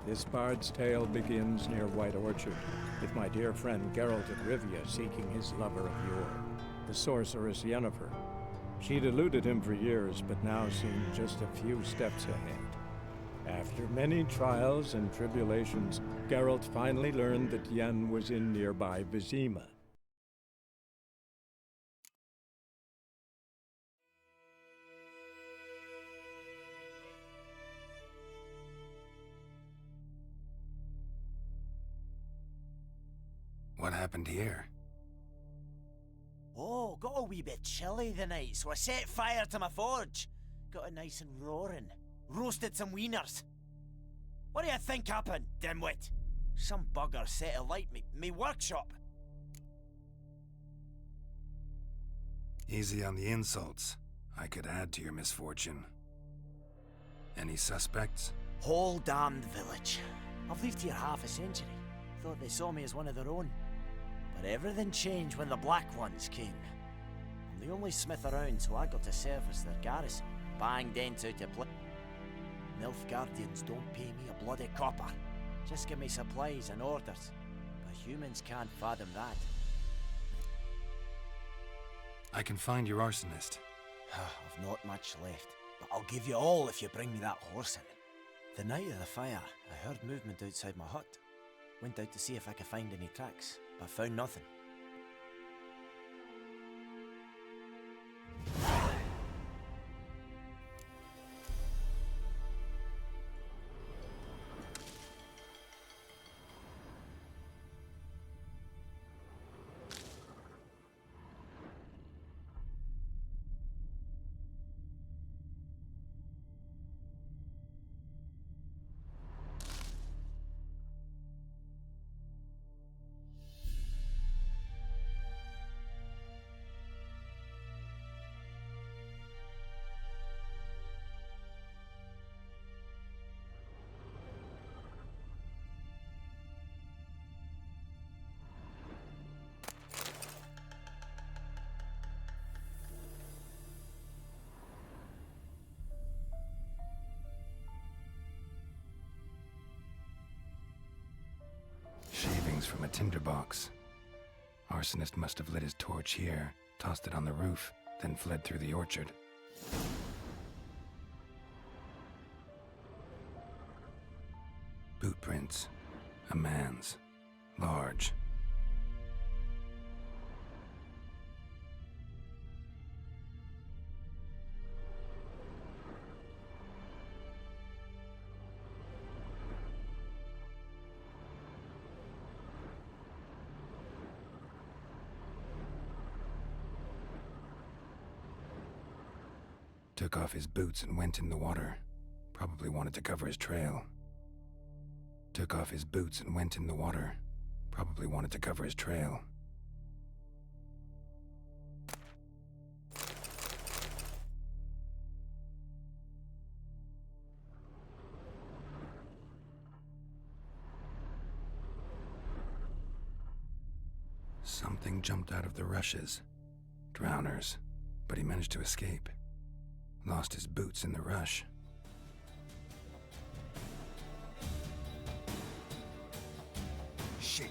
This bard's tale begins near White Orchard, with my dear friend Geralt of Rivia seeking his lover of yore, the sorceress Yennefer. She'd eluded him for years, but now seemed just a few steps ahead. After many trials and tribulations, Geralt finally learned that Yen was in nearby Vizima. What happened here? Oh, got a wee bit chilly the night, so I set fire to my forge. Got it nice and roaring. Roasted some wieners. What do you think happened, dimwit? Some bugger set alight me workshop. Easy on the insults. I could add to your misfortune. Any suspects? Whole damned village. I've lived here half a century. Thought they saw me as one of their own. But everything changed when the Black Ones came. I'm the only smith around, so I got to serve as their garrison. Bang dents out of play. Nilfgaardians don't pay me a bloody copper. Just give me supplies and orders. But humans can't fathom that. I can find your arsonist. I've not much left, but I'll give you all if you bring me that horse in. The night of the fire, I heard movement outside my hut. Went out to see if I could find any tracks, but found nothing. Shavings from a tinderbox. Arsonist must have lit his torch here, tossed it on the roof, then fled through the orchard. Boot prints. A man's. Large. Took off his boots and went in the water. Probably wanted to cover his trail. Took off his boots and went in the water. Probably wanted to cover his trail. Something jumped out of the rushes. Drowners. But he managed to escape. Lost his boots in the rush. Shit.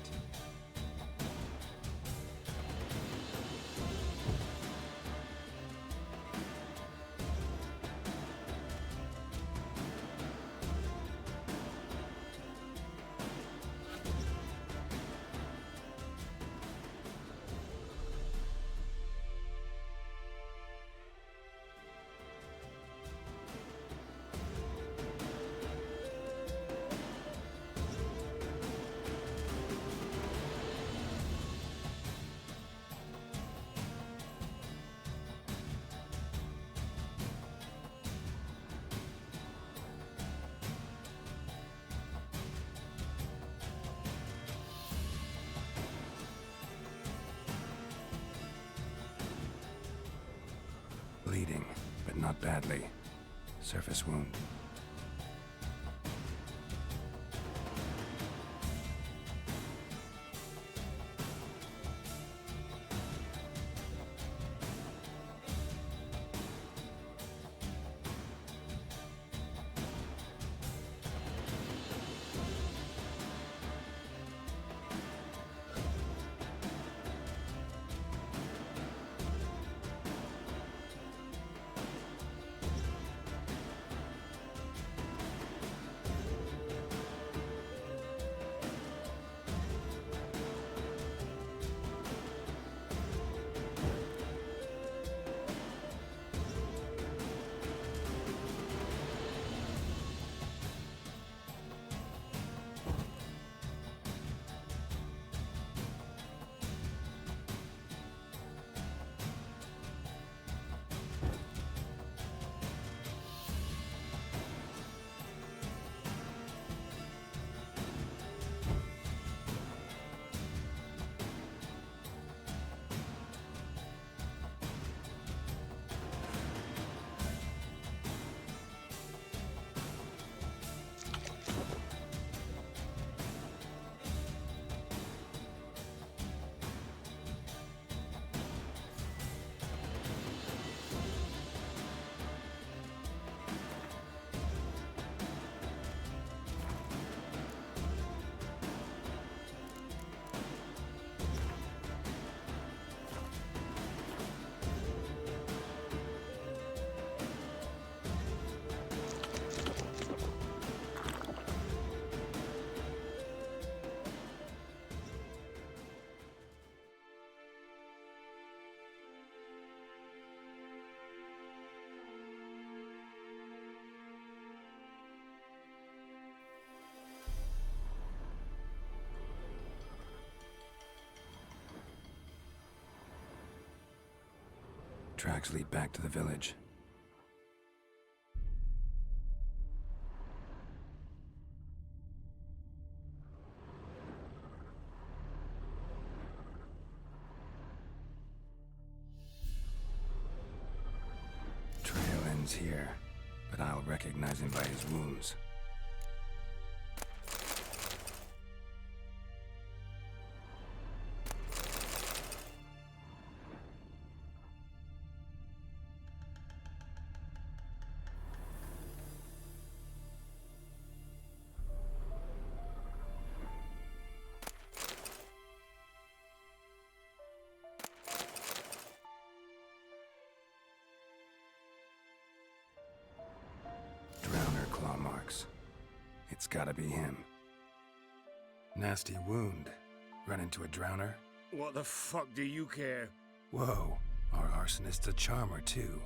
Bleeding, but not badly. Surface wound. tracks lead back to the village. Trail ends here, but I'll recognize him by his wounds. Drowner claw marks. It's gotta be him. Nasty wound. Run into a drowner? What the fuck do you care? Whoa, our arsonist's a charmer too.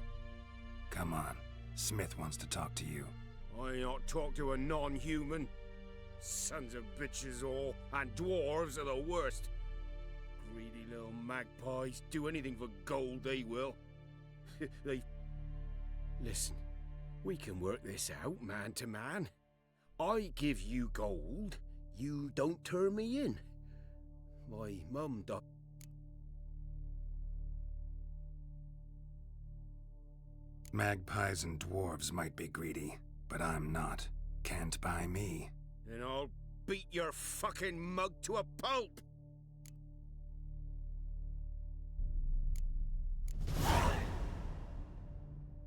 Come on, Smith wants to talk to you. I not talk to a non-human. Sons of bitches all, and dwarves are the worst. Greedy little magpies, do anything for gold they will. They... Listen, we can work this out man to man. I give you gold, you don't turn me in. My mum died. Magpies and dwarves might be greedy, but I'm not. Can't buy me. Then I'll beat your fucking mug to a pulp!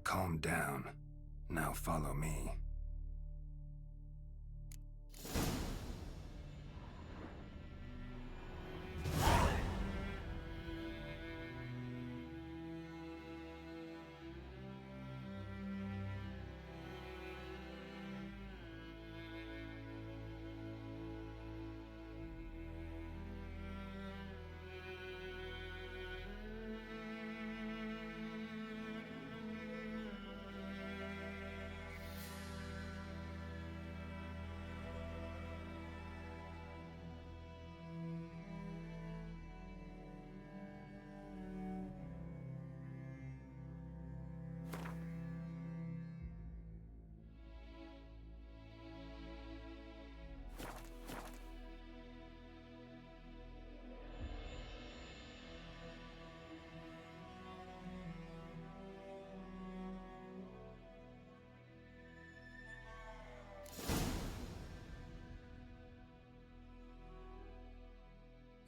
Calm down. Now follow me.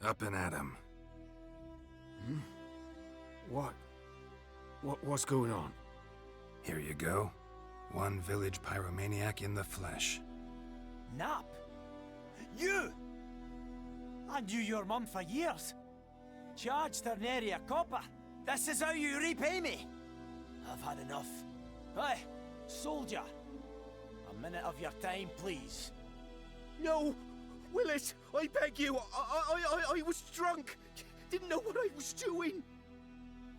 Up and at 'em. What's going on? Here you go. One village pyromaniac in the flesh. Nap? You! I knew your mum for years. Charged her nary a copper. This is how you repay me. I've had enough. Hey, soldier. A minute of your time, please. No! Willis, I beg you, I was drunk. Didn't know what I was doing.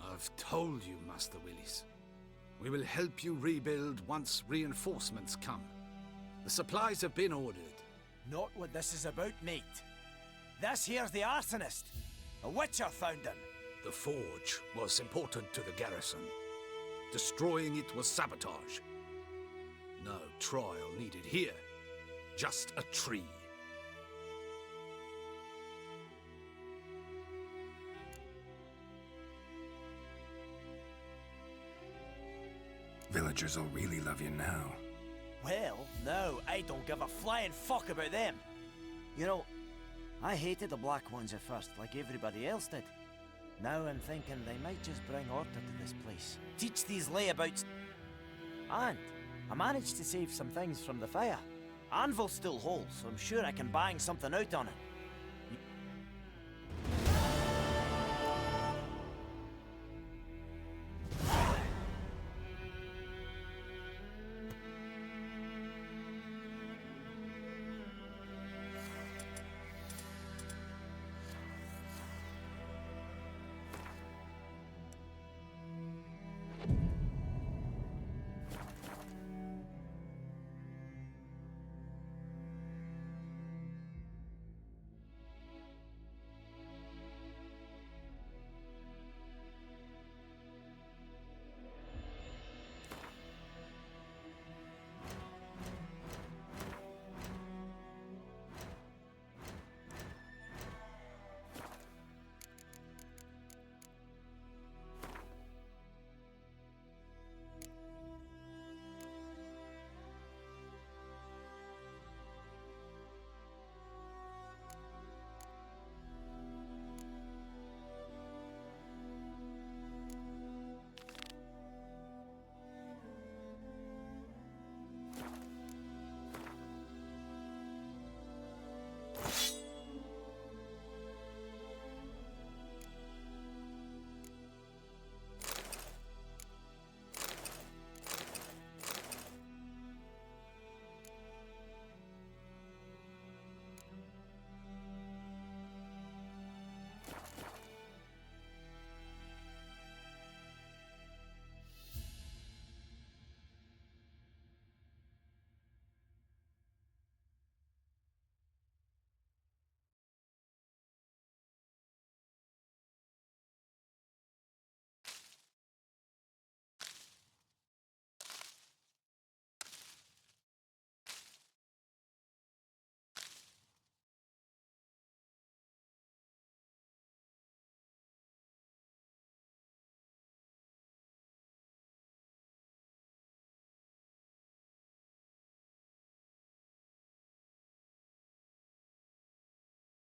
I've told you, Master Willis. We will help you rebuild once reinforcements come. The supplies have been ordered. Not what this is about, mate. This here's the arsonist. A witcher found him. The forge was important to the garrison. Destroying it was sabotage. No trial needed here. Just a tree. Villagers will really love you now. Well, no, I don't give a flying fuck about them. You know, I hated the Black Ones at first, like everybody else did. Now I'm thinking they might just bring order to this place. Teach these layabouts. And I managed to save some things from the fire. Anvil's still whole, so I'm sure I can bang something out on it.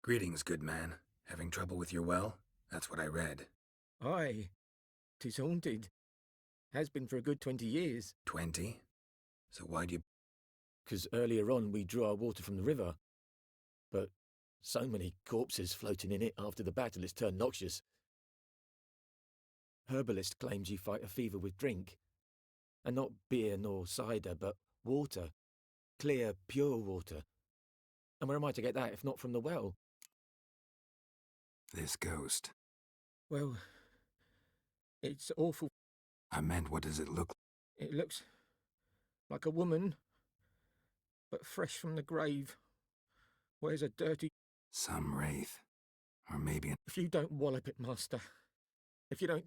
Greetings, good man. Having trouble with your well? That's what I read. Aye, 'tis haunted. Has been for a good 20 years. 20? So why do you... 'Cause earlier on we drew our water from the river. But so many corpses floating in it after the battle it's turned noxious. Herbalist claims you fight a fever with drink. And not beer nor cider, but water. Clear, pure water. And where am I to get that if not from the well? This ghost. Well, it's awful. I meant, what does it look like? It looks like a woman, but fresh from the grave. Wears a dirty... Some wraith. Or maybe an... If you don't wallop it, master. If you don't...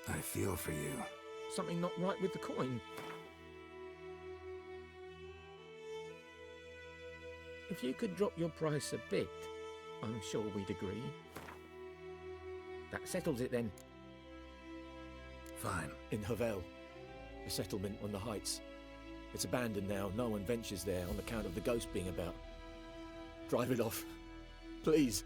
I feel for you. Something not right with the coin. If you could drop your price a bit, I'm sure we'd agree. That settles it then. Fine. In Havel, a settlement on the heights. It's abandoned now, no one ventures there on account of the ghost being about. Drive it off, please.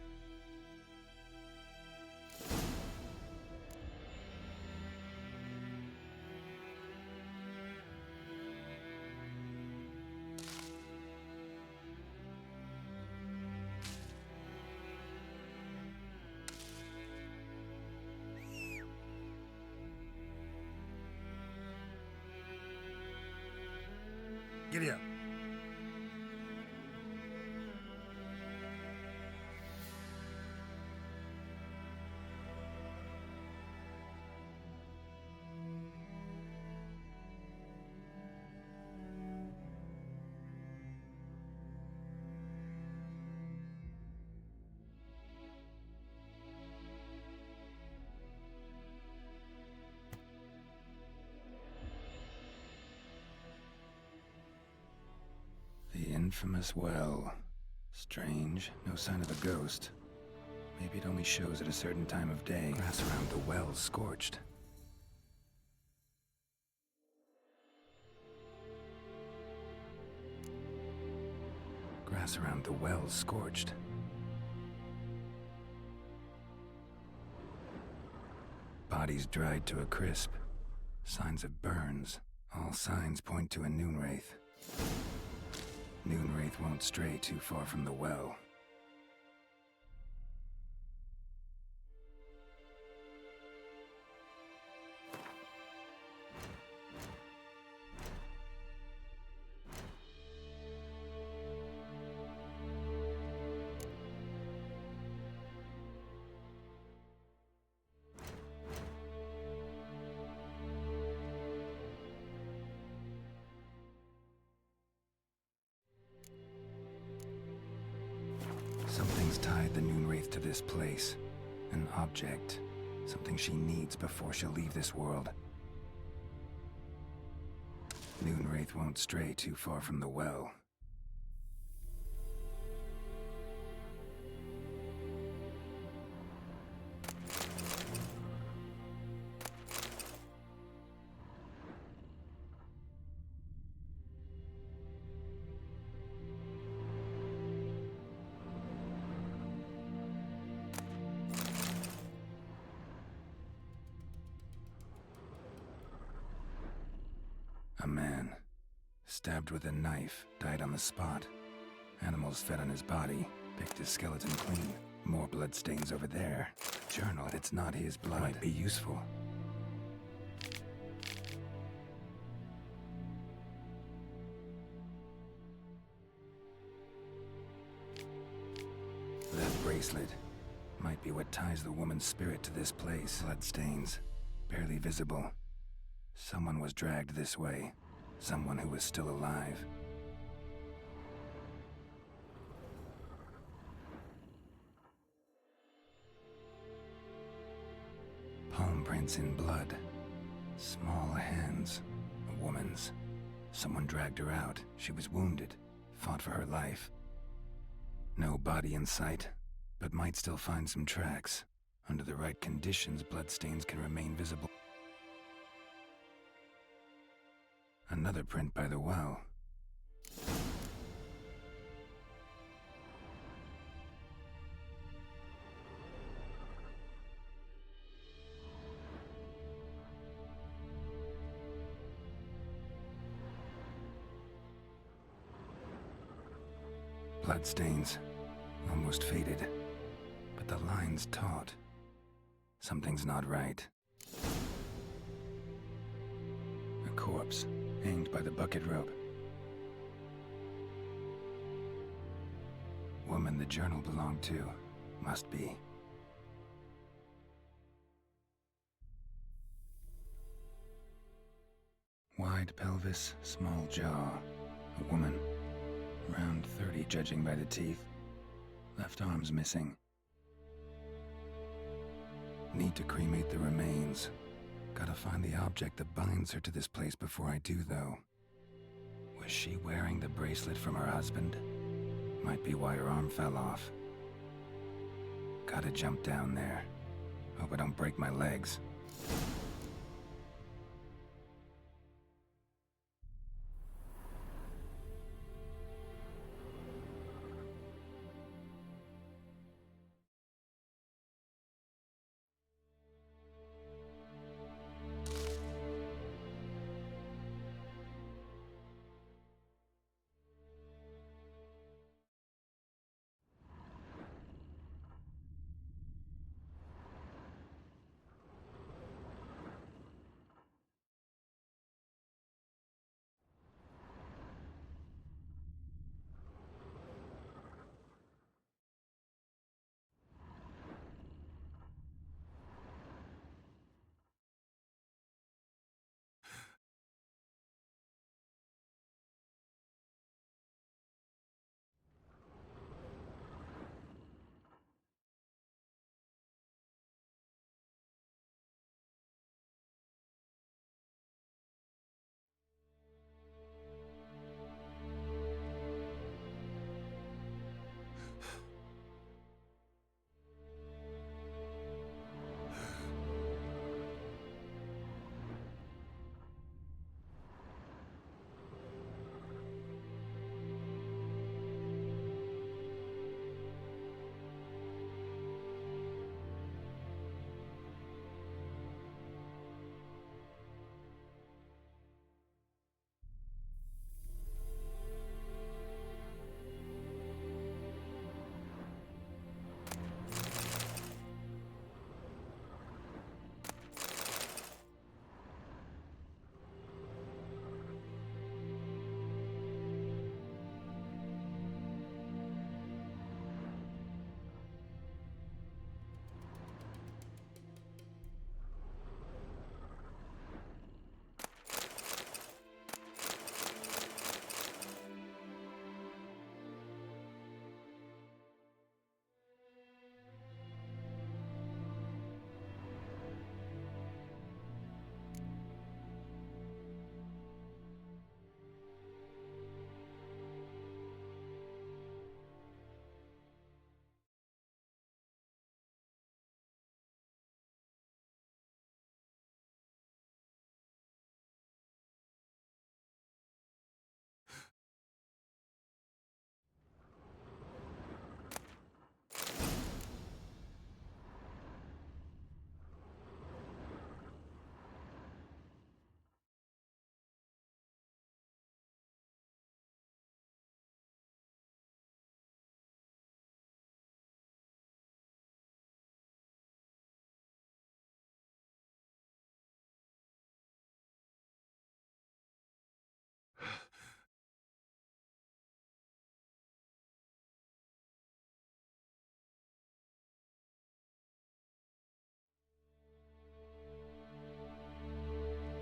Giddy up. The infamous well. Strange, no sign of a ghost. Maybe it only shows at a certain time of day. Grass around the well scorched. Grass around the well scorched. Bodies dried to a crisp. Signs of burns. All signs point to a noon wraith. Noon wraith won't stray too far from the well. Something's tied the Noon Wraith to this place. An object. Something she needs before she'll leave this world. Noon Wraith won't stray too far from the well. A man, stabbed with a knife, died on the spot. Animals fed on his body, picked his skeleton clean. More bloodstains over there. A journal, it's not his blood. Might be useful. That bracelet might be what ties the woman's spirit to this place. Bloodstains, barely visible. Someone was dragged this way. Someone who was still alive. Palm prints in blood. Small hands. A woman's. Someone dragged her out. She was wounded. Fought for her life. No body in sight, but might still find some tracks. Under the right conditions, bloodstains can remain visible. Another print by the well. Bloodstains, almost faded, but the line's taut. Something's not right. A corpse, hanged by the bucket rope. Woman the journal belonged to, must be. Wide pelvis, small jaw. A woman. Around 30, judging by the teeth. Left arm's missing. Need to cremate the remains. Gotta find the object that binds her to this place before I do, though. Was she wearing the bracelet from her husband? Might be why her arm fell off. Gotta jump down there. Hope I don't break my legs.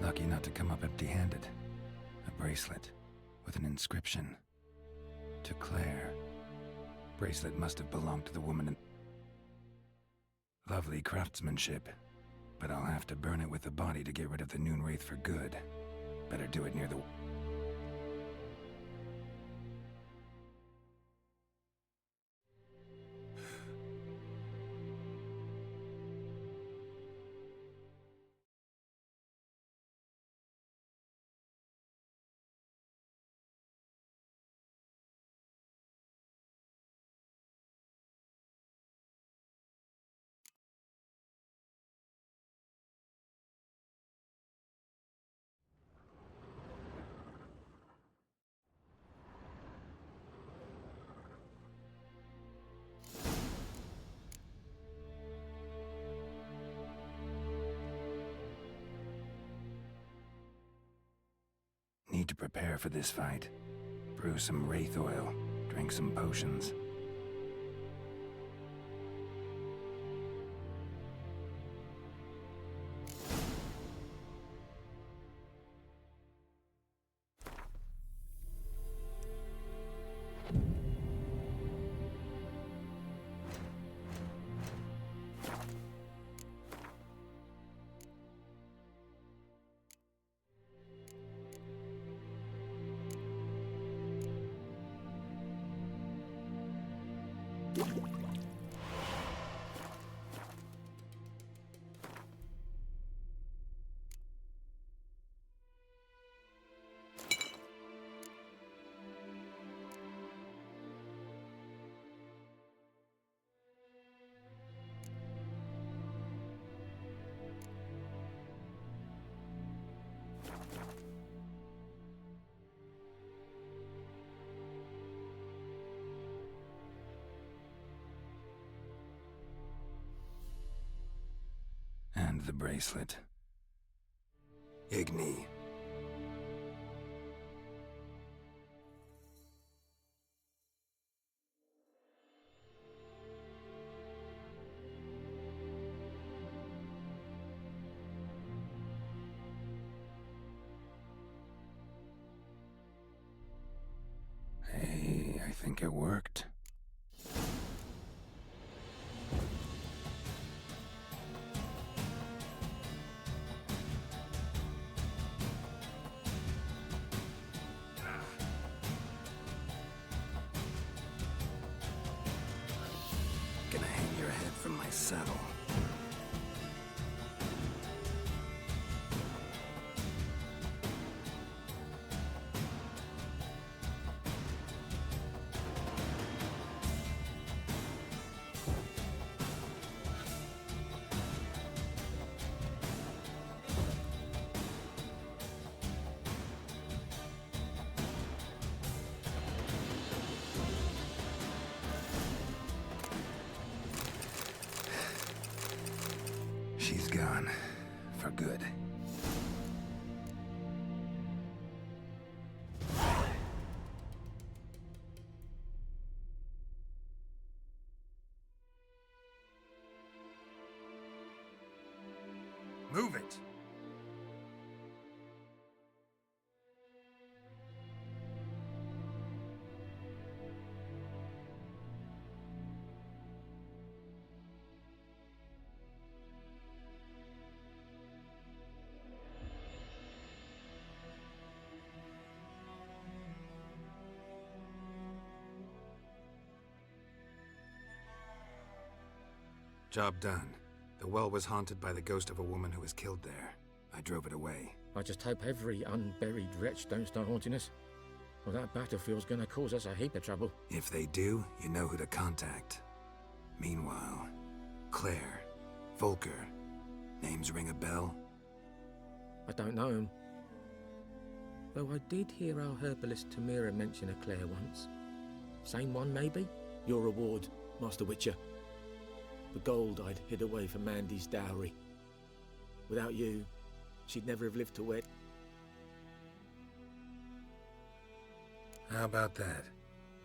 Lucky not to come up empty-handed. A bracelet with an inscription. To Claire. Bracelet must have belonged to the woman in... Lovely craftsmanship. But I'll have to burn it with the body to get rid of the Noon Wraith for good. Better do it near the... to prepare for this fight. Brew some wraith oil, drink some potions. And the bracelet. Igni. Hey, I think it worked. Gonna hang your head from my saddle. She's gone. For good. Move it! Job done. The well was haunted by the ghost of a woman who was killed there. I drove it away. I just hope every unburied wretch don't start haunting us. Well, that battlefield's gonna cause us a heap of trouble. If they do, you know who to contact. Meanwhile, Claire, Volker, names ring a bell? I don't know him. Though I did hear our herbalist Tamira mention a Claire once. Same one, maybe? Your reward, Master Witcher. The gold I'd hid away for Mandy's dowry. Without you, she'd never have lived to wed. How about that?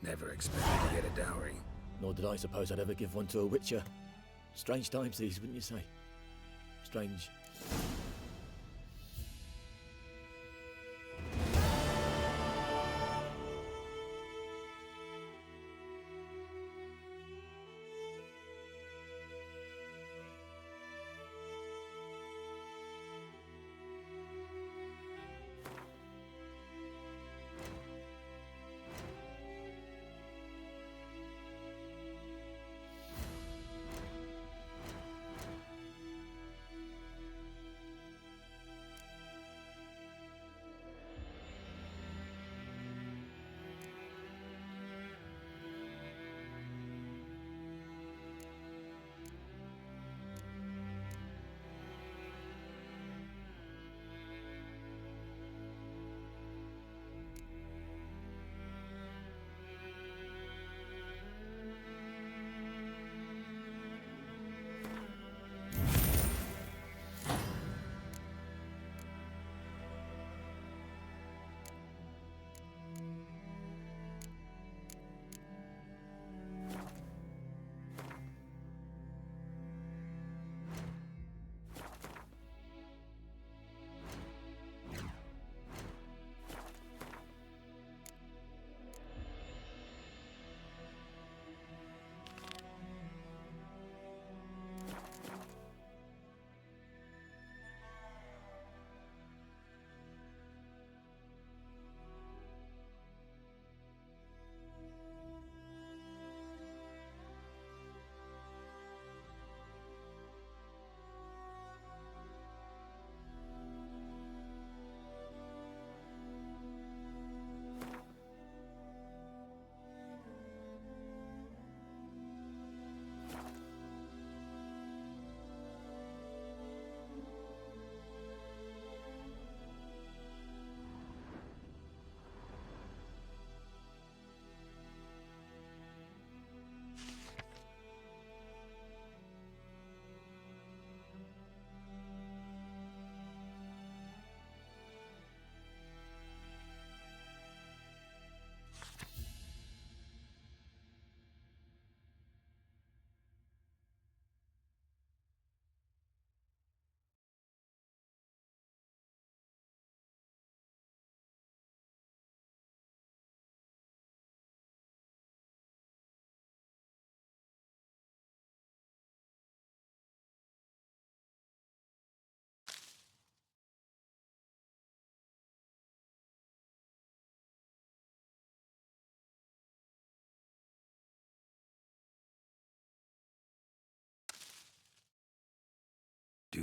Never expected to get a dowry. Nor did I suppose I'd ever give one to a Witcher. Strange times these, wouldn't you say? Strange.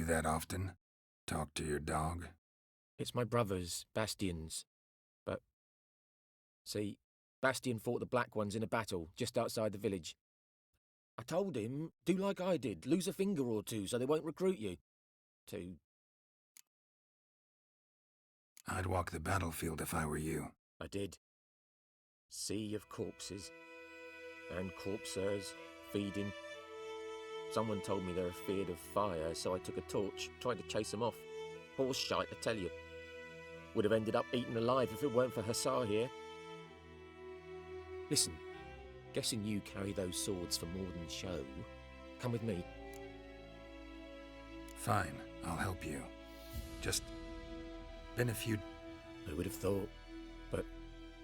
do that often? Talk to your dog? It's my brother's, Bastion's. But, see, Bastion fought the Black Ones in a battle just outside the village. I told him, do like I did, lose a finger or two so they won't recruit you. I'd walk the battlefield if I were you. I did. Sea of corpses. And corpsers, feeding. Someone told me they're afeard of fire, so I took a torch, tried to chase them off. Horse shite, I tell you. Would have ended up eaten alive if it weren't for Hussar here. Listen, guessing you carry those swords for more than show. Come with me. Fine, I'll help you. Just... been a few... I would have thought, but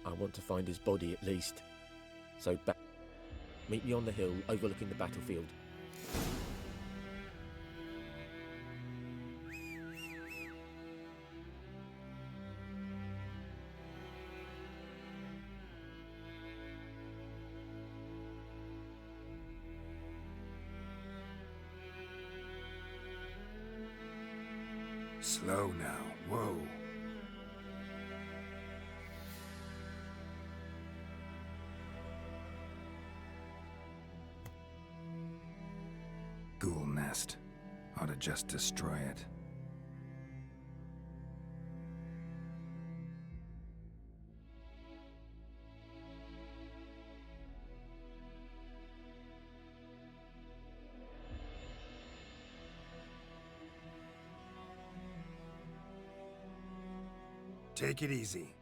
I want to find his body at least. So meet me on the hill overlooking the battlefield. Slow now, whoa. Ghoul nest. Ought to just destroy it. Take it easy.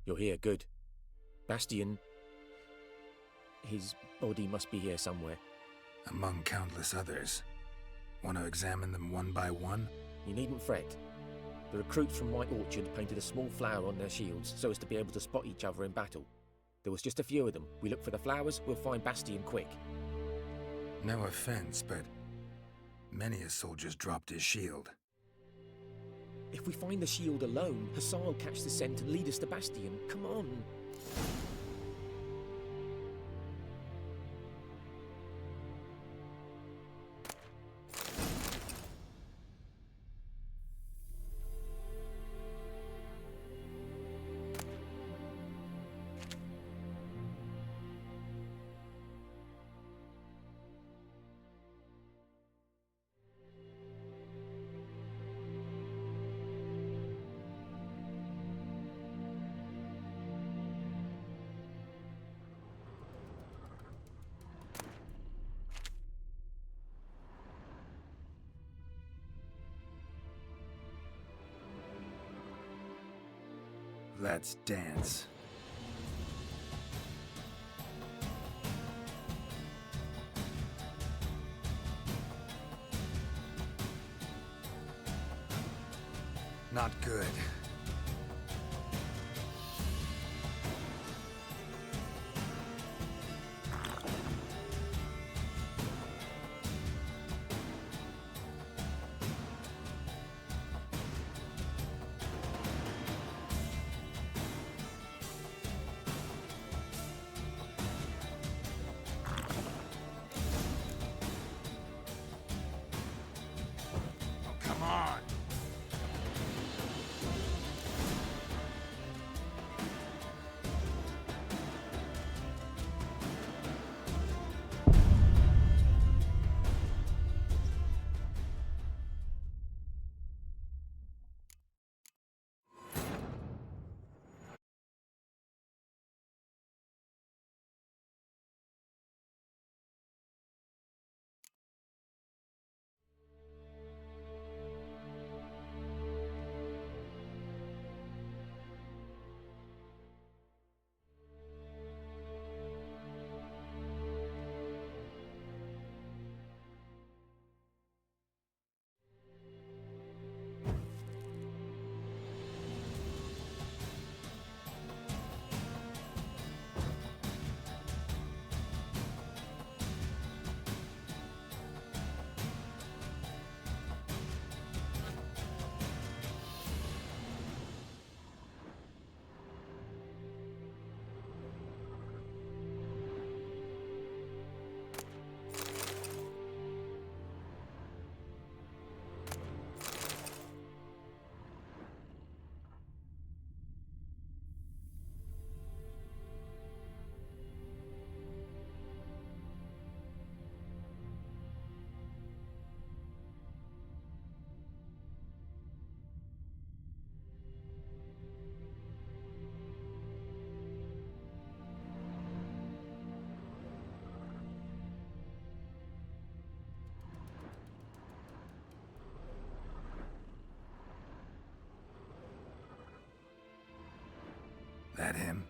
You're here, good. Bastion... his body must be here somewhere. Among countless others. Want to examine them one by one? You needn't fret. The recruits from White Orchard painted a small flower on their shields so as to be able to spot each other in battle. There was just a few of them. We look for the flowers, we'll find Bastion quick. No offense, but many a soldier's dropped his shield. If we find the shield alone, Hussar will catch the scent and lead us to Bastion. Come on. Let's dance. Not good. Come on! That him?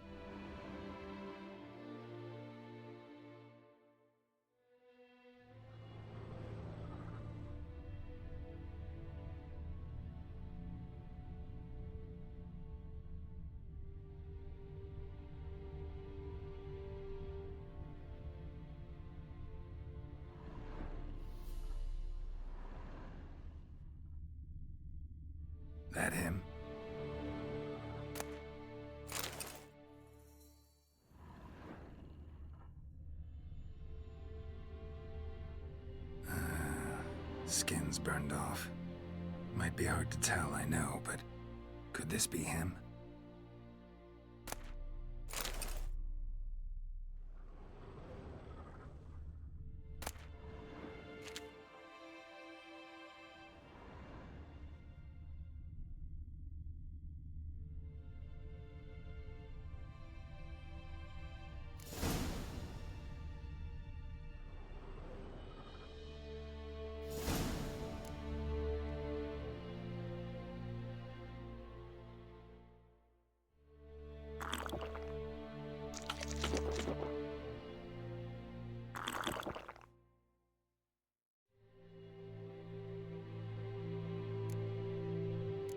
That him? Skin's burned off. Might be hard to tell, I know, but could this be him?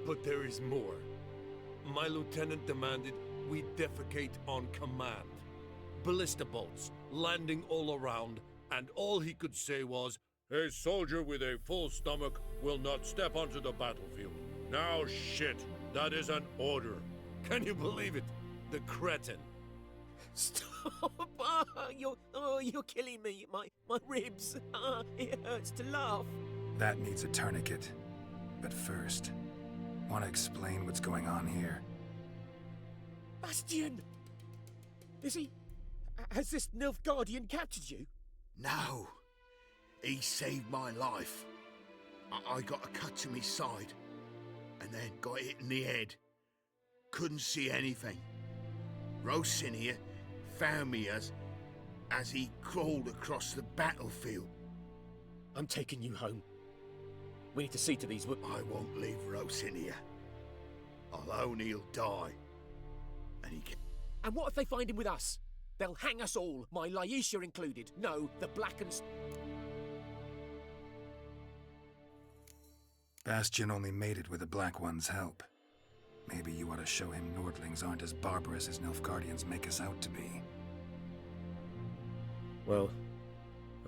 But there is more. My lieutenant demanded we defecate on command. Ballista bolts, landing all around, and all he could say was, "A soldier with a full stomach will not step onto the battlefield." Now shit, that is an order. Can you believe it? The cretin. Stop! You're killing me. My ribs. It hurts to laugh. That needs a tourniquet. But first, want to explain what's going on here? Bastian! Is he... Has this Nilfgaardian captured you? No. He saved my life. I got a cut to my side, and then got hit in the head. Couldn't see anything. Rosin here found me as he crawled across the battlefield. I'm taking you home. We need to see to these I won't leave Rosin here. Alone he'll die. And he can... And what if they find him with us? They'll hang us all, my Laisha included. No, the Blackens... Bastion only made it with the Black One's help. Maybe you ought to show him Nordlings aren't as barbarous as Nilfgaardians make us out to be. Well,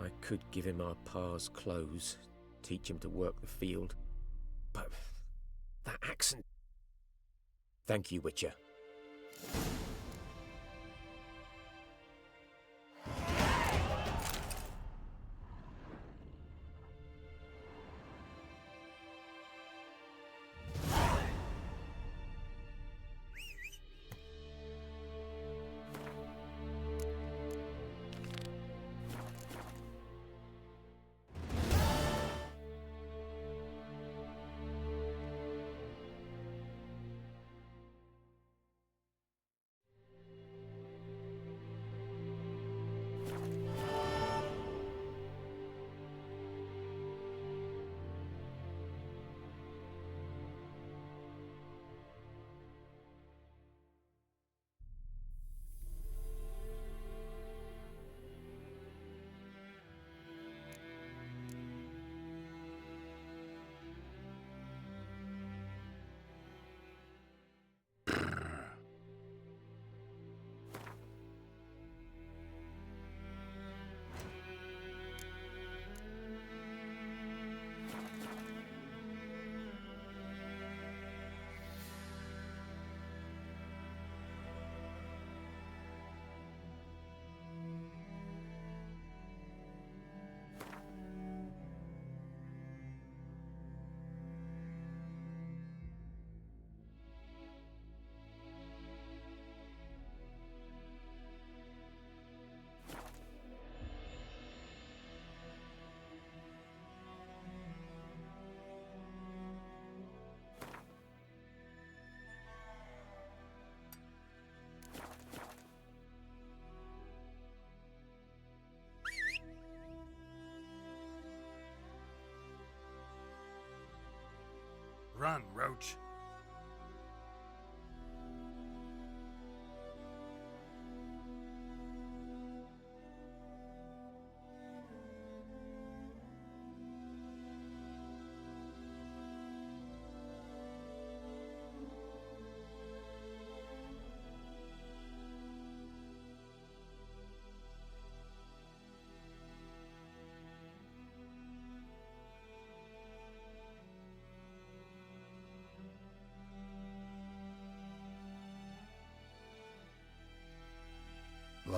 I could give him our pa's clothes, teach him to work the field. But that accent... Thank you, Witcher. Run, Roach.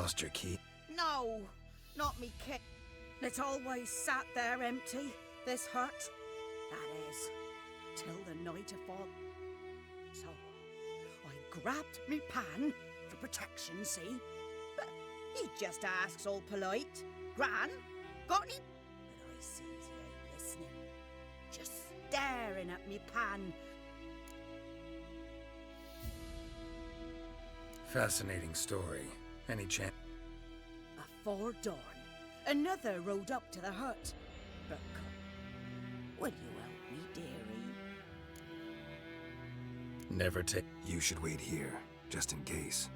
lost your key? No, not me kit. It's always sat there empty, this hut. That is, till the night of fall. So, I grabbed me pan for protection, see? But he just asks all polite, Gran, got any? But I sees he ain't listening, just staring at me pan. Fascinating story. Any chance? Afore dawn, another rode up to the hut. But come, will you help me, dearie? Never take. You should wait here, just in case.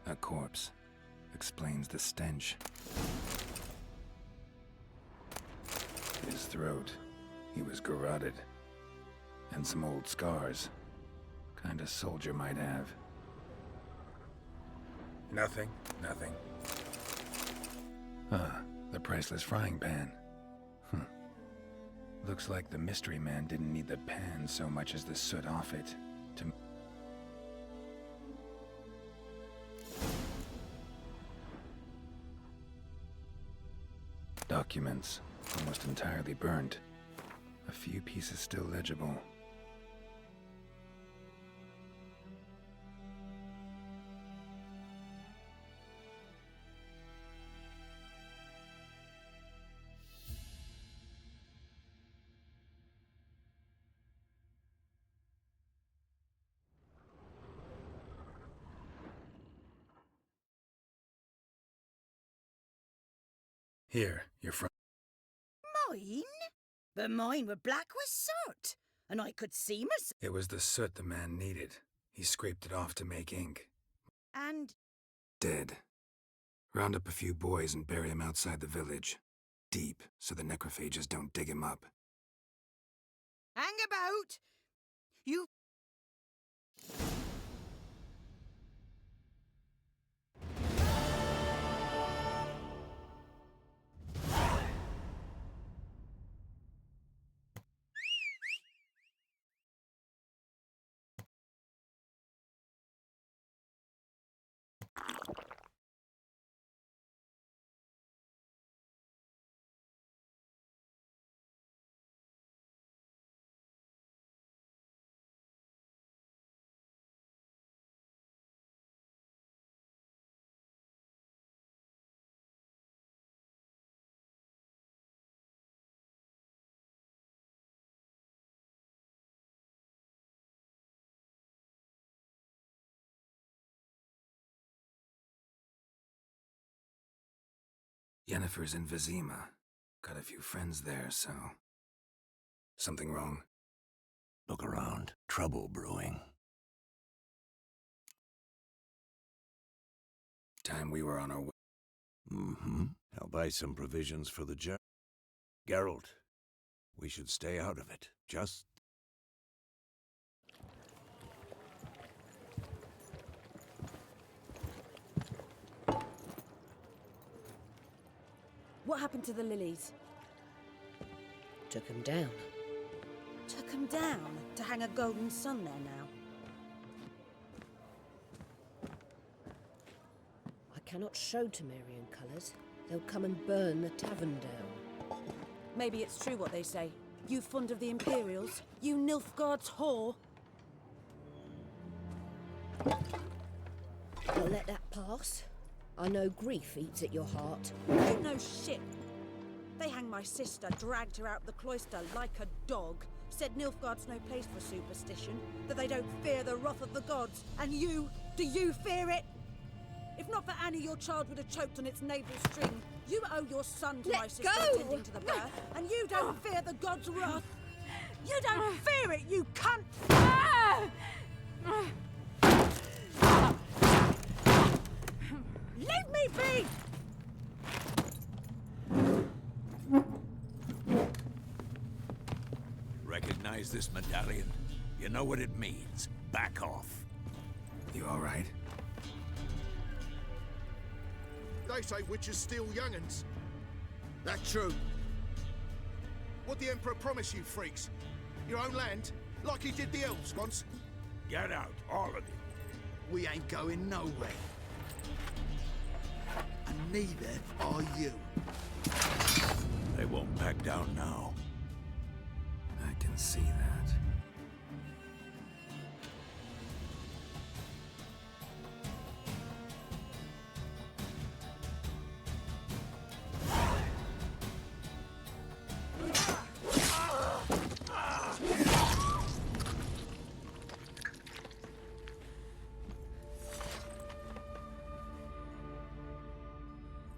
A corpse. Explains the stench. His throat. He was garroted. And some old scars. Kind of soldier might have. Nothing. The priceless frying pan. Looks like the mystery man didn't need the pan so much as the soot off it to... Documents, almost entirely burnt. A few pieces still legible. Here, you're from... Mine? But mine were black with soot, and I could see myself. It was the soot the man needed. He scraped it off to make ink. And Dead. Round up a few boys and bury him outside the village. Deep, so the necrophages don't dig him up. hang about. You... Yennefer's in Vizima. Got a few friends there, so... Something wrong? Look around. Trouble brewing. Time we were on our way. Mm-hmm. I'll buy some provisions for the journey. Geralt, we should stay out of it. Just... What happened to the lilies? Took him down. Took him down to hang a golden sun there now. I cannot show Temerian colours. They'll come and burn the tavern down. Maybe it's true what they say. You fond of the Imperials? You Nilfgaard's whore? I'll let that pass. I know grief eats at your heart. You know shit. They hanged my sister, dragged her out the cloister like a dog. said Nilfgaard's no place for superstition, that they don't fear the wrath of the gods. And you, do you fear it? If not for Annie, your child would have choked on its navel string. You owe your son to my sister attending to the birth, and you don't fear the gods' wrath. You don't fear it, you cunt! Leave me be! Recognize this medallion? You know what it means. Back off. You all right? They say witches steal young'uns. That true. What the Emperor promise you, freaks? Your own land? Like he did the elves once? Get out, all of you. We ain't going nowhere. And neither are you. They won't back down now. I can see that.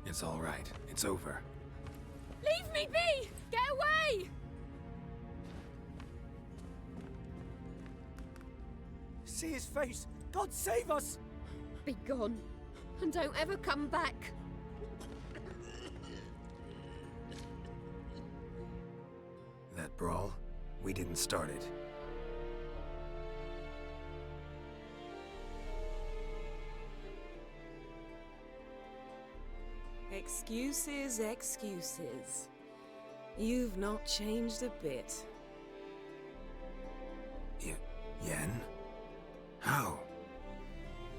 It's all right. It's over. Leave me be! Get away! See his face! God save us! Be gone, and don't ever come back. That brawl, we didn't start it. Excuses, excuses. You've not changed a bit. Yen? How?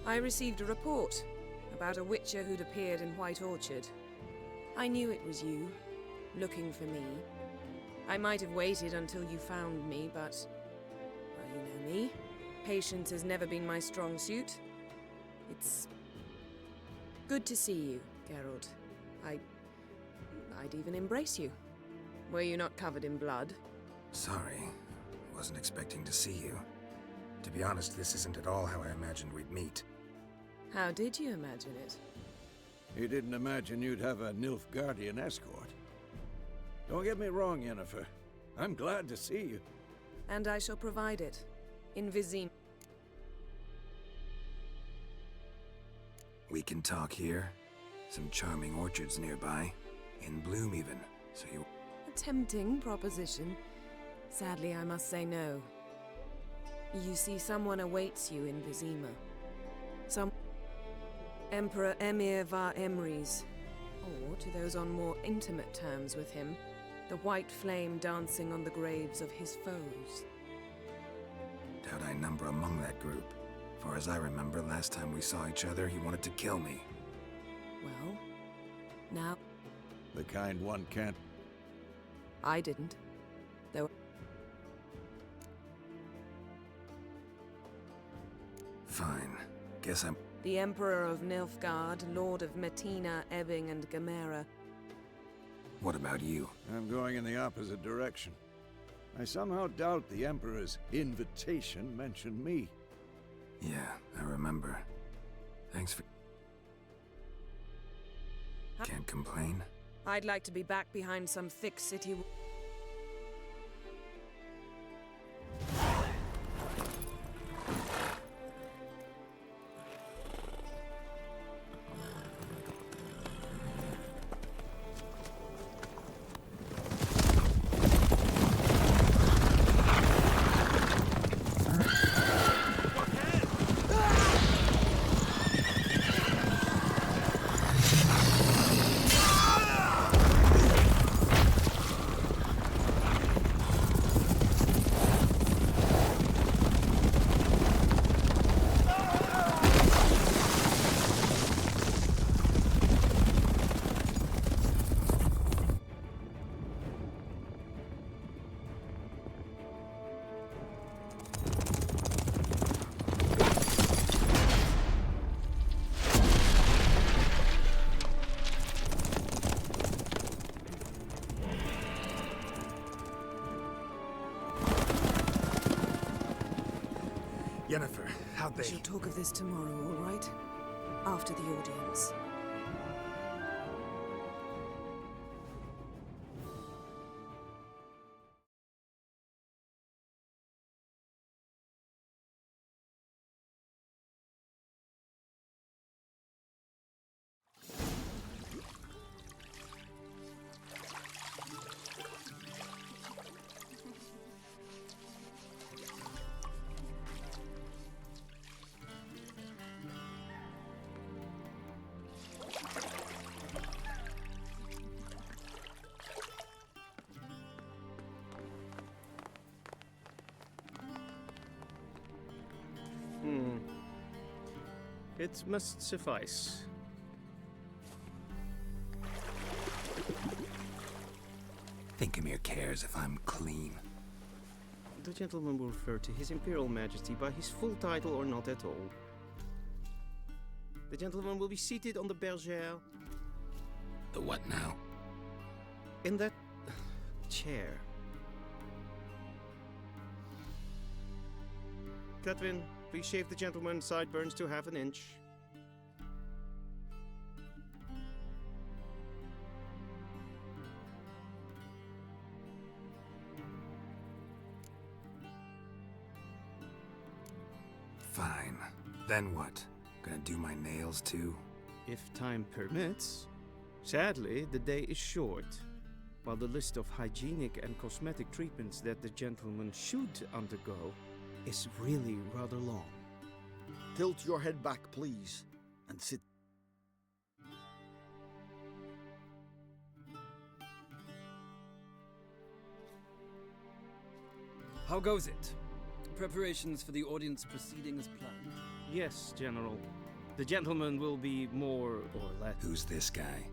I received a report about a witcher who'd appeared in White Orchard. I knew it was you, looking for me. I might have waited until you found me, but... well, you know me. Patience has never been my strong suit. It's... good to see you, Geralt. I'd even embrace you. Were you not covered in blood? Sorry. Wasn't expecting to see you. To be honest, this isn't at all how I imagined we'd meet. How did you imagine it? You didn't imagine you'd have a Nilfgaardian escort. Don't get me wrong, Yennefer. I'm glad to see you. And I shall provide it. In Vizim. We can talk here. Some charming orchards nearby. In bloom even, so you... A tempting proposition. Sadly, I must say no. You see, someone awaits you in Vizima. Some... Emperor Emir var Emrys. Or, to those on more intimate terms with him, the white flame dancing on the graves of his foes. Doubt I number among that group. Far as I remember, last time we saw each other, he wanted to kill me. Well, now... The kind one can't... I didn't. Though... Fine. Guess I'm... The Emperor of Nilfgaard, Lord of Metina, Ebbing, and Gamera. What about you? I'm going in the opposite direction. I somehow doubt the Emperor's invitation mentioned me. Yeah, I remember. Thanks for... Can't complain. I'd like to be back behind some thick city... Yennefer, how'd We they... shall talk of this tomorrow, all right? After the audience. It must suffice. Thinkamere cares if I'm clean. The gentleman will refer to His Imperial Majesty by his full title or not at all. The gentleman will be seated on the bergère. The what now? In that chair. Catwin, please shave the gentleman's sideburns to half an inch. Fine. Then what? Gonna do my nails too? If time permits. Sadly, the day is short, while the list of hygienic and cosmetic treatments that the gentleman should undergo is really rather long. Tilt your head back, please, and sit. How goes it? Preparations for the audience proceeding as planned? Yes, General. The gentleman will be more or less... Who's this guy?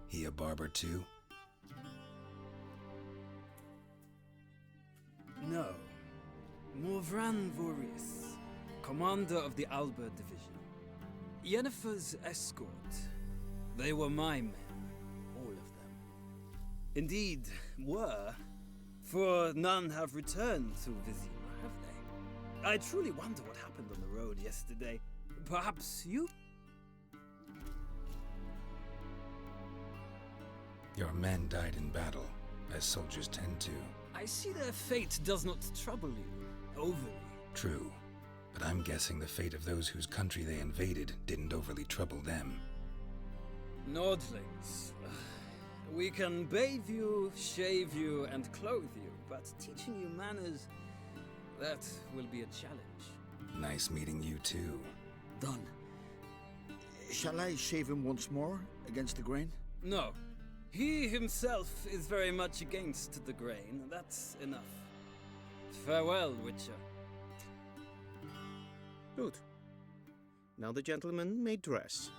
He a barber too? No. Morvran Vorius, commander of the Alba Division. Yennefer's escort. They were my men, all of them. Indeed, were, for none have returned to Vizima, have they? I truly wonder what happened on the road yesterday. Perhaps you? Your men died in battle, as soldiers tend to. I see their fate does not trouble you, overly. True, but I'm guessing the fate of those whose country they invaded didn't overly trouble them. Nordlings. We can bathe you, shave you, and clothe you, but teaching you manners, that will be a challenge. Nice meeting you too. Done. Shall I shave him once more, against the grain? No. He himself is very much against the grain. That's enough. Farewell, Witcher. Good. Now the gentleman may dress.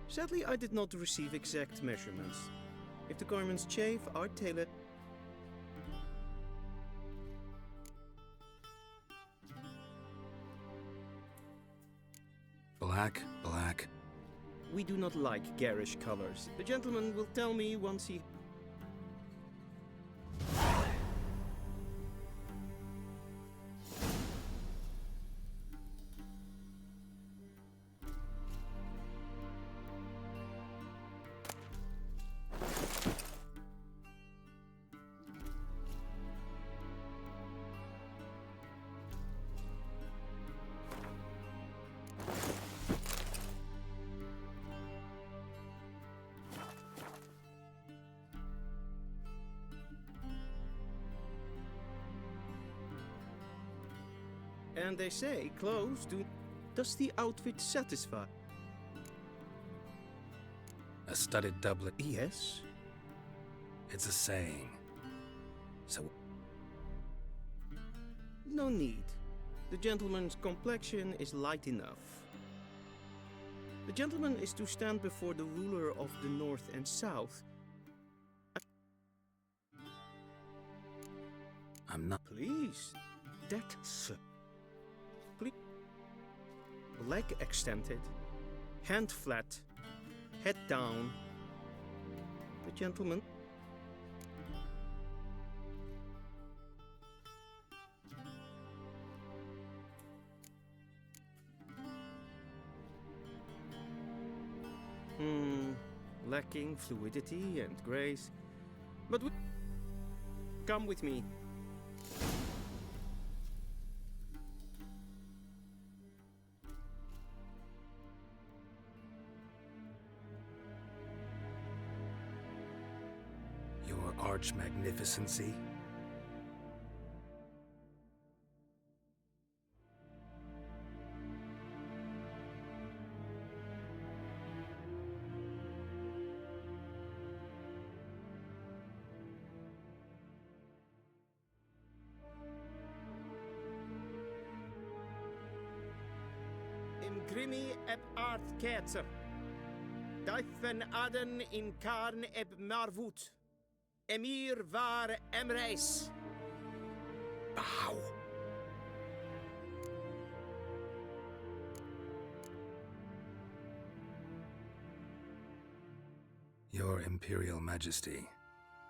Sadly, I did not receive exact measurements. If the garments chafe, are tailored. Black, black. We do not like garish colors. The gentleman will tell me once he... And they say clothes do... Does the outfit satisfy? A studded doublet. Yes. It's a saying. So... No need. The gentleman's complexion is light enough. The gentleman is to stand before the ruler of the North and South. I'm not... Please. That's... Please. Leg extended. Hand flat. Head down. The gentleman. Lacking fluidity and grace. But come with me. Your arch-magnificency? Grimi eb art ketzer. Daifen aden in karn eb marvut. Emir var emreis. Bow. Your Imperial Majesty.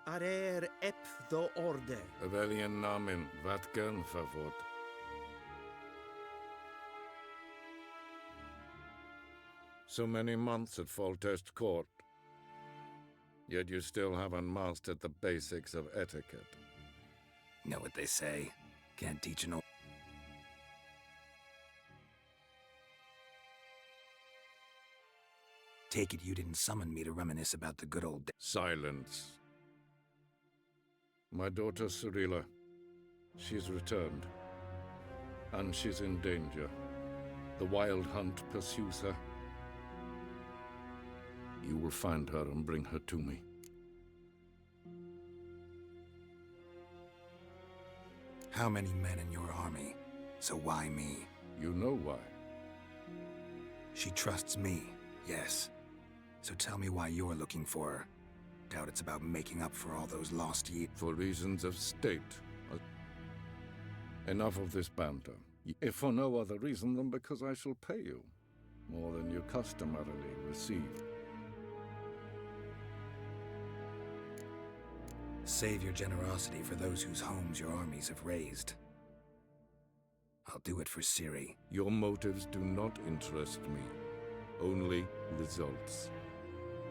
Arer ep the orde. Weljen namen, vatken favot. So many months at Foltest Court, yet you still haven't mastered the basics of etiquette. Know what they say? Can't teach an old... Take it you didn't summon me to reminisce about the good old days. Silence. My daughter Cyrilla, she's returned. And she's in danger. The Wild Hunt pursues her. You will find her and bring her to me. How many men in your army? So why me? You know why. She trusts me, yes. So tell me why you're looking for her. Doubt it's about making up for all those lost years. For reasons of state. Enough of this banter. If for no other reason than because I shall pay you more than you customarily receive. Save your generosity for those whose homes your armies have razed. I'll do it for Ciri. Your motives do not interest me. Only results.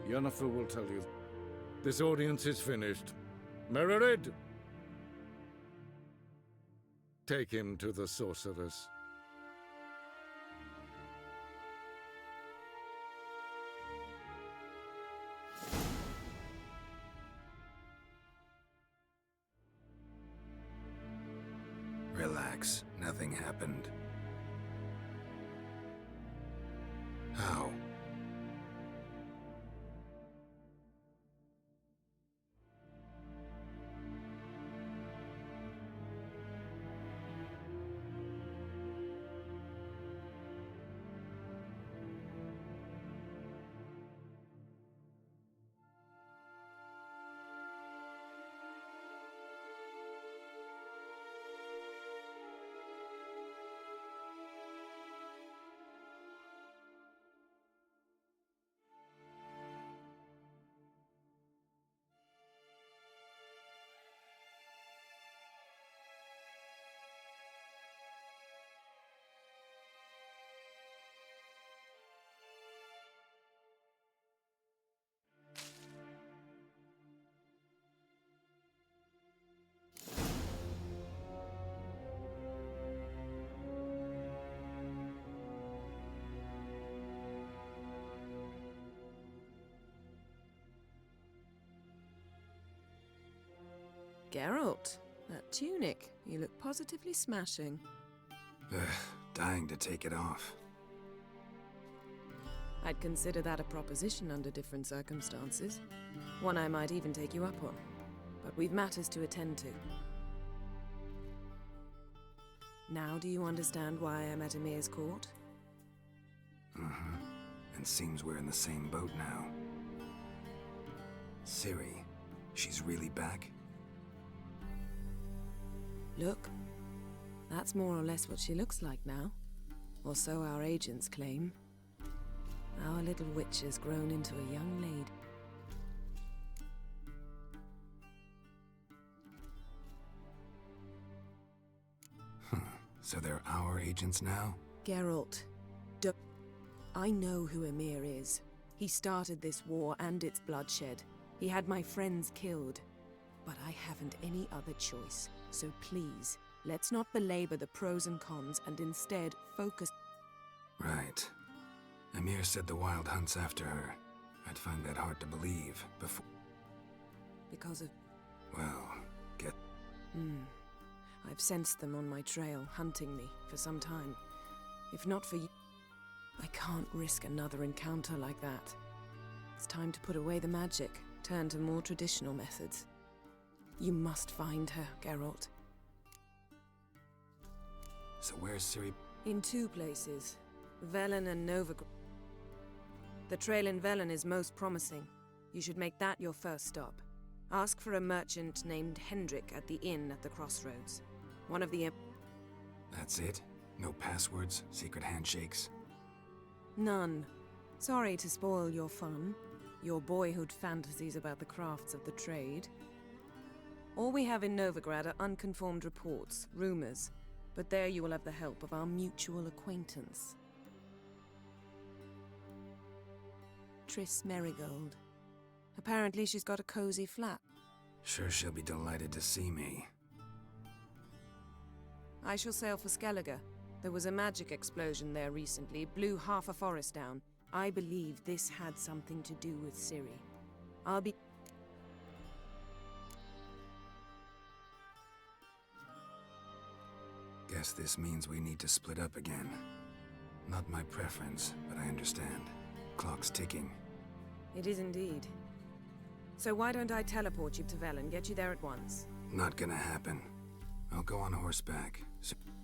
Yennefer will tell you. This audience is finished. Mererid! Take him to the sorceress. Relax. Nothing happened. How? Geralt, that tunic. You look positively smashing. Dying to take it off. I'd consider that a proposition under different circumstances. One I might even take you up on. But we've matters to attend to. Now do you understand why I'm at Emir's court? Mm-hmm. And seems we're in the same boat now. Ciri, she's really back? Look, that's more or less what she looks like now. Or so our agents claim. Our little witch has grown into a young lady. So they're our agents now? Geralt, I know who Emir is. He started this war and its bloodshed. He had my friends killed. But I haven't any other choice. So please, let's not belabor the pros and cons and instead focus. Right. Emir said the Wild hunts after her. I'd find that hard to believe before. Because of... Well, I've sensed them on my trail, hunting me for some time. If not for you, I can't risk another encounter like that. It's time to put away the magic, turn to more traditional methods. You must find her, Geralt. So where's Ciri? In 2 places. Velen and Novigrad. The trail in Velen is most promising. You should make that your first stop. Ask for a merchant named Hendrik at the inn at the crossroads. One of the... That's it? No passwords, secret handshakes? None. Sorry to spoil your fun. Your boyhood fantasies about the crafts of the trade. All we have in Novigrad are unconfirmed reports, rumors. But there you will have the help of our mutual acquaintance. Triss Merigold. Apparently she's got a cozy flat. Sure she'll be delighted to see me. I shall sail for Skellige. There was a magic explosion there recently, blew half a forest down. I believe this had something to do with Ciri. I'll be... Guess this means we need to split up again. Not my preference, but I understand. Clock's ticking. It is indeed. So why don't I teleport you to Velen, get you there at once? Not gonna happen. I'll go on horseback.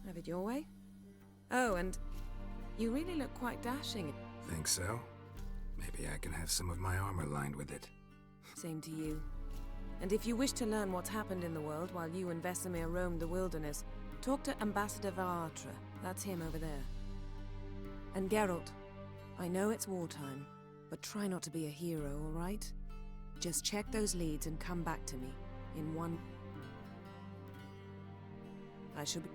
Have it your way? Oh, and you really look quite dashing. Think so? Maybe I can have some of my armor lined with it. Same to you. And if you wish to learn what's happened in the world while you and Vesemir roamed the wilderness, talk to Ambassador Varatra. That's him over there. And Geralt, I know it's wartime, but try not to be a hero, all right? Just check those leads and come back to me. In one... I shall be...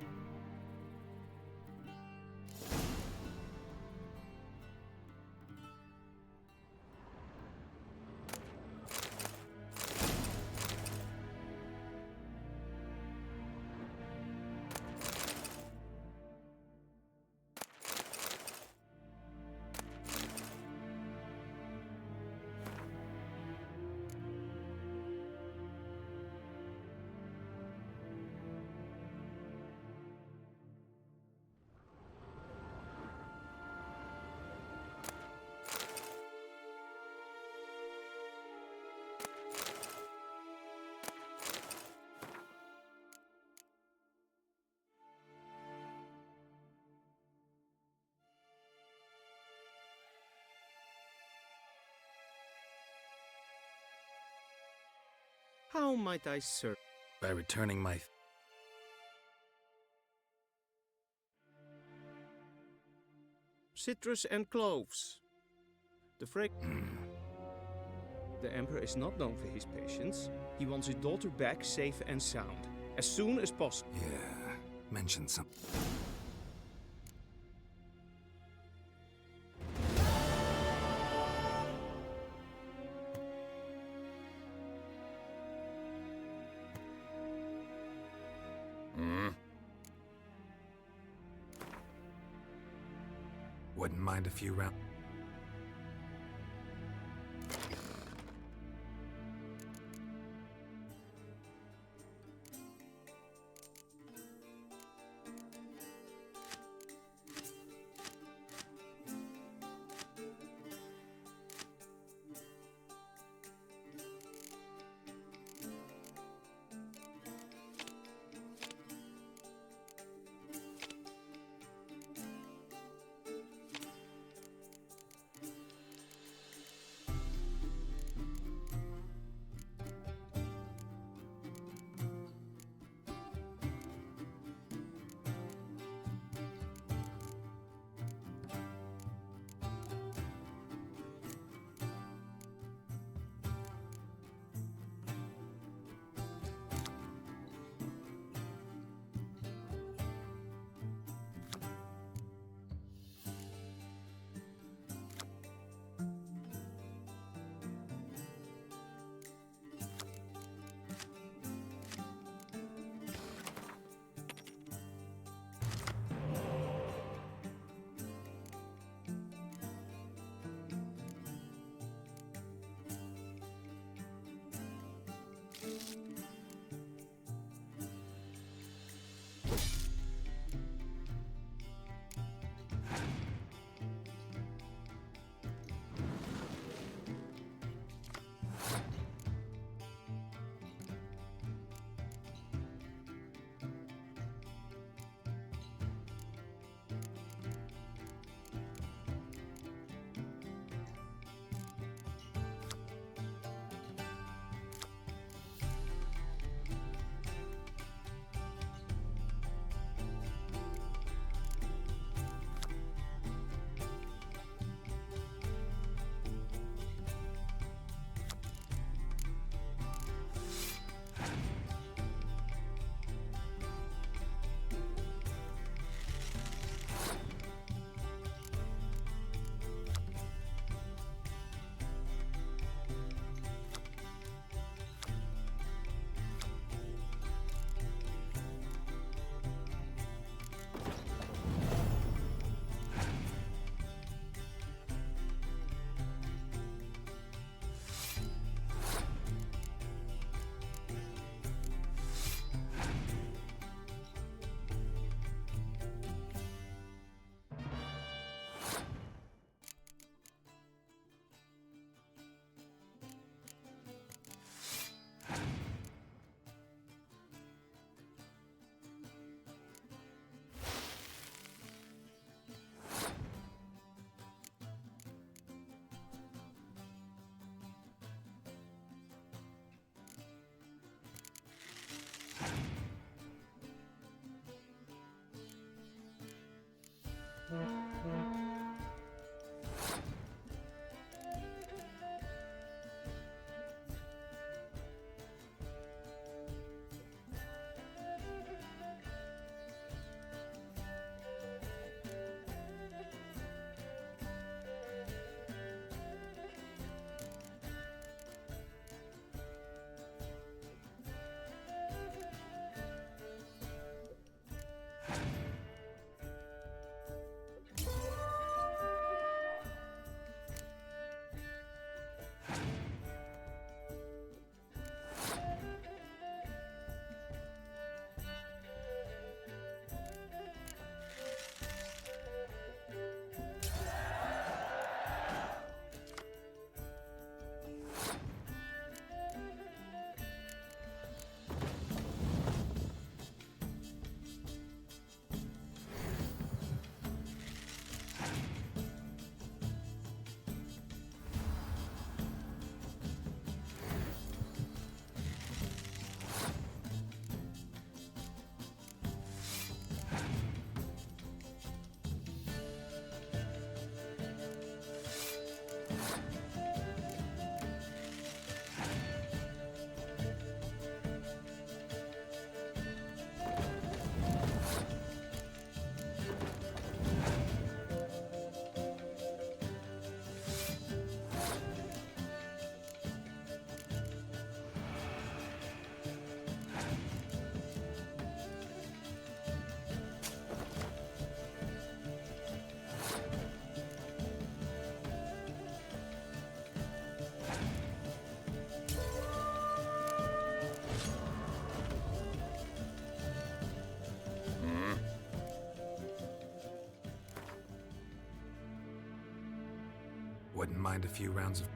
How might I serve? By returning my... Citrus and cloves. The Emperor is not known for his patience. He wants his daughter back safe and sound, as soon as possible. Yeah, mention something. Wouldn't mind a few rounds. Wouldn't mind a few rounds of...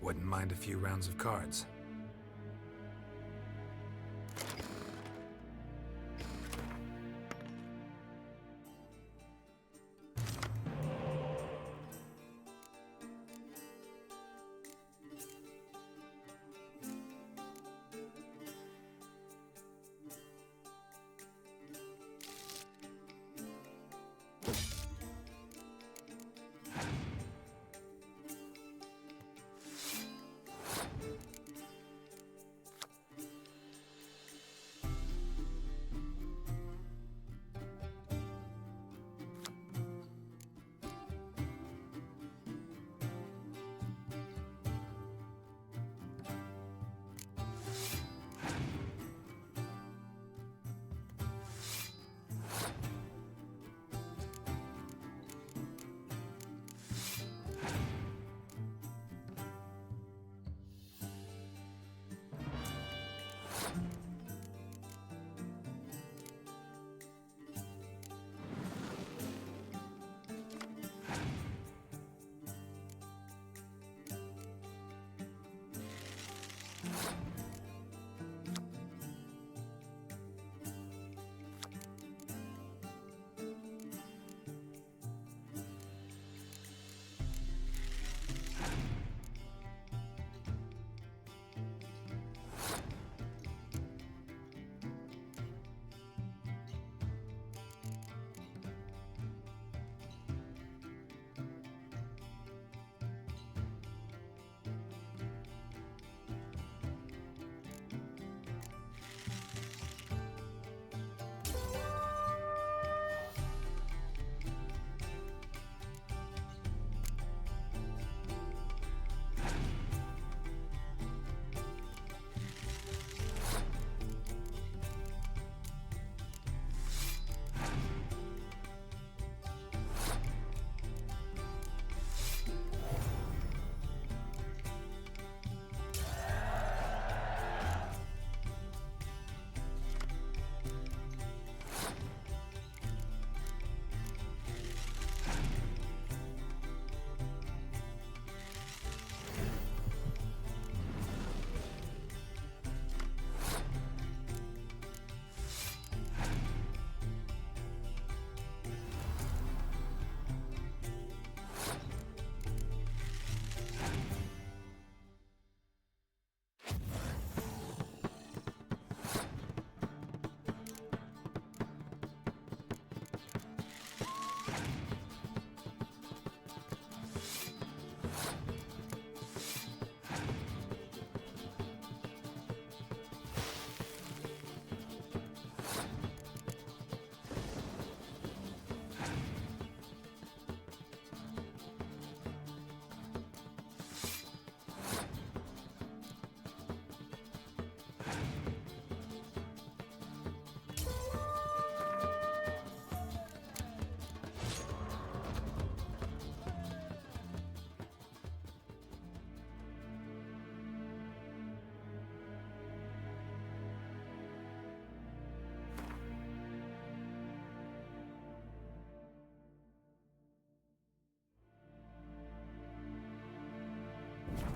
Wouldn't mind a few rounds of cards.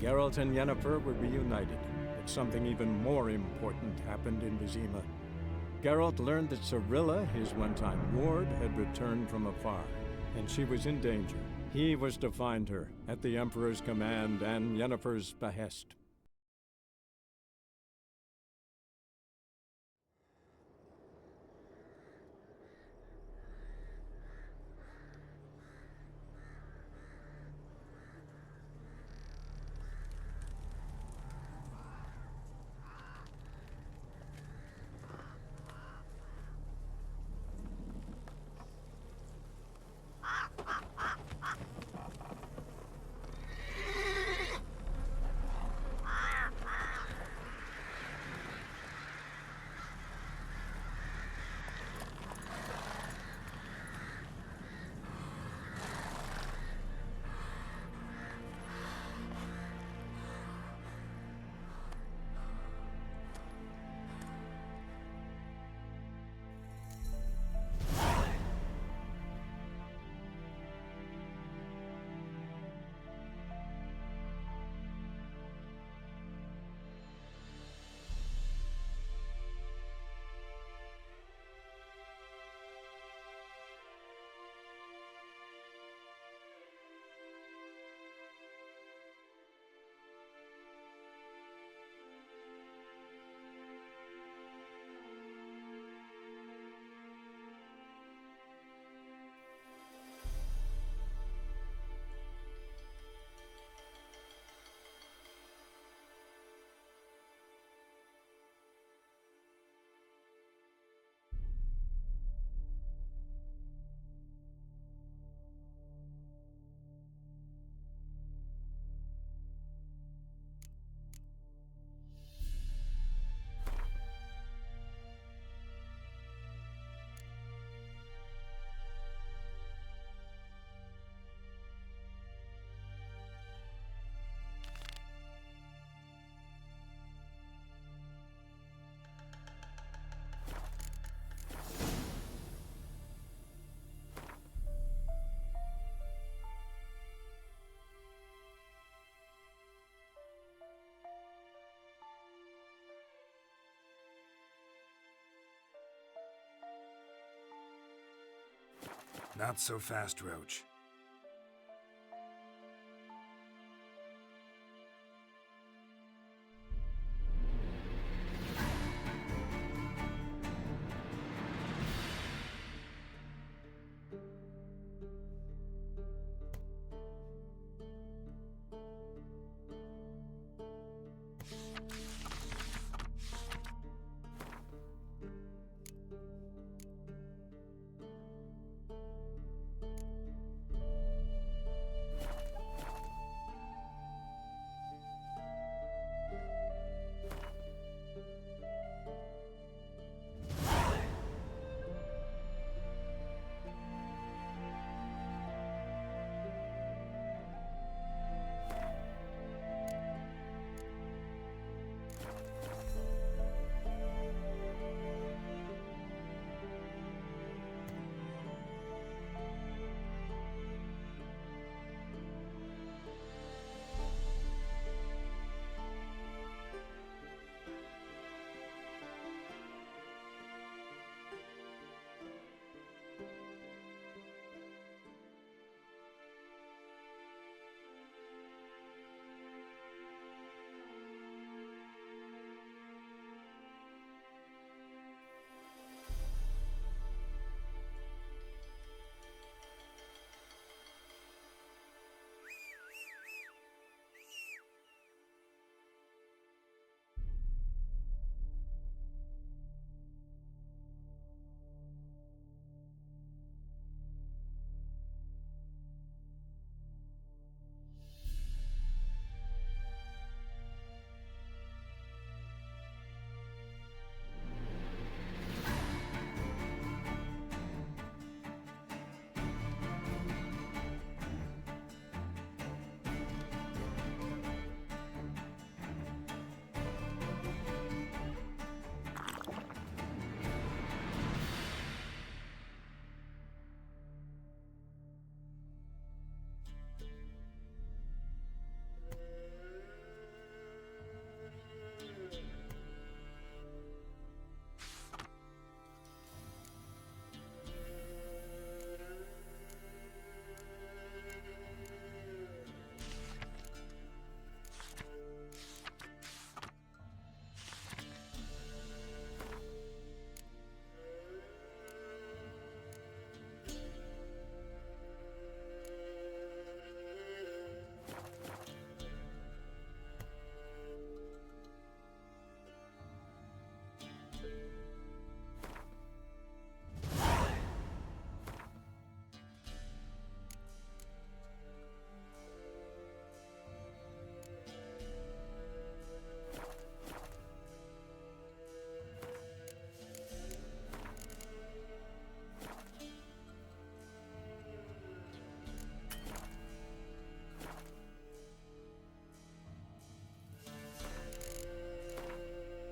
Geralt and Yennefer were reunited, but something even more important happened in Vizima. Geralt learned that Cirilla, his one-time ward, had returned from afar, and she was in danger. He was to find her, at the Emperor's command and Yennefer's behest. Not so fast, Roach.